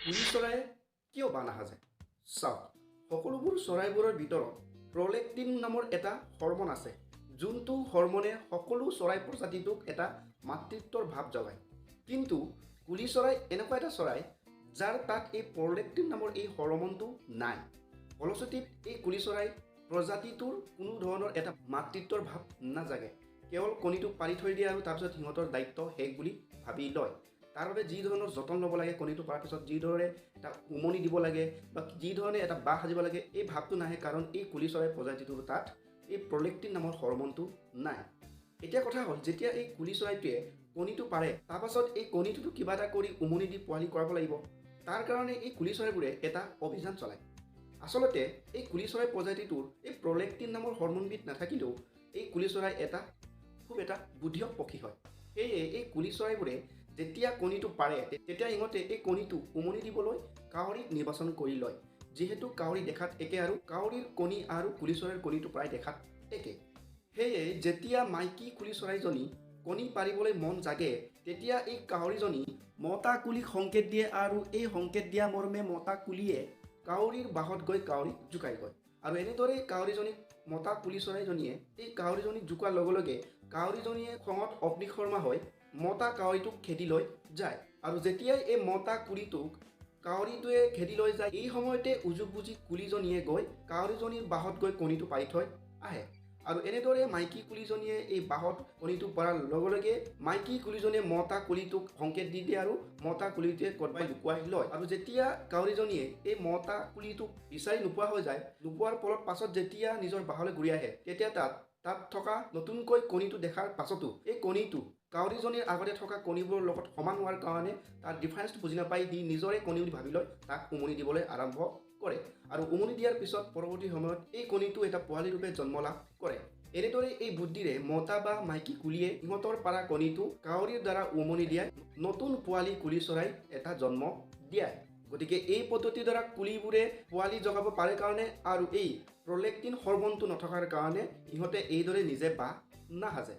কুলি চৰাইয়ে কিয় বাহ নাসাজে? চাওক, সকলোবোৰ চৰাইবোৰৰ ভিতৰত প্ৰলেক্টিন নামৰ এটা হৰমন আছে, যোনটো হৰমনে সকলো চৰাই প্ৰজাতিটোক এটা মাতৃত্বৰ ভাৱ জগায়। কিন্তু কুলি চৰাই এনেকুৱা এটা চৰাই যাৰ তাত এই প্ৰলেক্টিন নামৰ এই হৰমনটো নাই। ফলশ্ৰুতিত এই কুলি চৰাই প্ৰজাতিটোৰ কোনো ধৰণৰ এটা মাতৃত্বৰ ভাৱ নাজাগে। কেৱল কণীটো পাৰি থৈ দিয়ে আৰু তাৰপিছত সিহঁতৰ দায়িত্ব শেষ বুলি ভাবি লয়। তাৰ বাবে যি ধৰণৰ যতন ল'ব লাগে, কণীটো পৰাৰ পিছত যিদৰে এটা উমনি দিব লাগে বা যি ধৰণে এটা বাহ সাজিব লাগে, এই ভাৱটো নাহে, কাৰণ এই কুলি চৰাই প্ৰজাতিটোৰ তাত এই প্ৰলেক্টিন নামৰ হৰমনটো নাই। এতিয়া কথা হ'ল, যেতিয়া এই কুলি চৰাইটোৱে কণীটো পাৰে, তাৰপাছত এই কণীটোতো কিবা এটা কৰি উমনি দি পোৱালি কৰাব লাগিব। তাৰ কাৰণে এই কুলি চৰাইবোৰে এটা অভিযান চলায়। আচলতে এই কুলি চৰাই প্ৰজাতিটোৰ এই প্ৰলেক্টিন নামৰ হৰমনবিধ নাথাকিলেও এই কুলি চৰাই খুব এটা বুদ্ধিয়ক পক্ষী হয়। সেয়ে এই কুলি চৰাইবোৰে যেতিয়া কণীটো পাৰে, তেতিয়া ইহঁতে এই কণীটো উমনি দিবলৈ কাউৰীক নিৰ্বাচন কৰি লয়। যিহেতু কাউৰী দেখাত একে আৰু কাউৰীৰ কণী আৰু কুলি চৰাইৰ কণীটো প্ৰায় দেখাত একে। সেয়ে যেতিয়া মাইকী কুলি চৰাইজনী কণী পাৰিবলৈ মন জাগে, তেতিয়া এই কাউৰীজনী মতা কুলিক সংকেত দিয়ে আৰু এই সংকেত দিয়া মৰ্মে মতা কুলিয়ে কাউৰীৰ বাহত গৈ কাউৰীক জোকাইগৈ। আৰু এনেদৰেই কাউৰীজনীক মতা কুলি চৰাইজনীয়ে এই কাউৰীজনীক জোকোৱাৰ লগে লগে কাউৰীজনীয়ে খঙত অগ্নিশৰ্মা হৈ মতা কাউৰীটোক খেদি লৈ যায়। আৰু যেতিয়াই এই মতা কুলিটোক কাউৰীটোৱে খেদি লৈ যায়, এই সময়তে উজুক বুজি কুলিজনীয়ে গৈ কাউৰীজনীৰ বাহত গৈ কণীটো পাৰি থৈ আহে। আৰু এনেদৰে মাইকী কুলিজনীয়ে এই বাহত কণীটো পৰাৰ লগে লগে মাইকী কুলিজনীয়ে মতা কুলিটোক সংকেত দি দিয়ে আৰু মতা কুলিটোৱে ক'ৰবাই লুকুৱাই লয়। আৰু যেতিয়া কাউৰীজনীয়ে এই মতা কুলিটোক বিচাৰি নোপোৱা হৈ যায়, নোপোৱাৰ ফলত পাছত যেতিয়া নিজৰ বাহলৈ ঘূৰি আহে, তেতিয়া তাত থকা নতুনকৈ কণীটো দেখাৰ পাছতো এই কণীটো কাউৰীজনীৰ আগতে থকা কণীবোৰৰ লগত সমান হোৱাৰ কাৰণে তাৰ ডিফাৰেঞ্চটো বুজি নাপাই সি নিজৰে কণী বুলি ভাবি লৈ তাক উমনি দিবলৈ আৰম্ভ কৰে। আৰু উমনি দিয়াৰ পিছত পৰৱৰ্তী সময়ত এই কণীটো এটা পোৱালি ৰূপে জন্ম লাভ কৰে। এনেদৰে এই বুদ্ধিৰে মতা বা মাইকী কুলিয়ে সিহঁতৰ পৰা কণীটো কাউৰীৰ দ্বাৰা উমনি দিয়াই নতুন পোৱালি কুলি চৰাই এটা জন্ম দিয়ায়। গতিকে এই পদ্ধতিৰ দ্বাৰা কুলিবোৰে পোৱালি জগাব পাৰে কাৰণে আৰু এই প্ৰলেক্টিন হৰমনটো নথকাৰ কাৰণে ইহঁতে এইদৰে নিজে বাহ নাসাজে।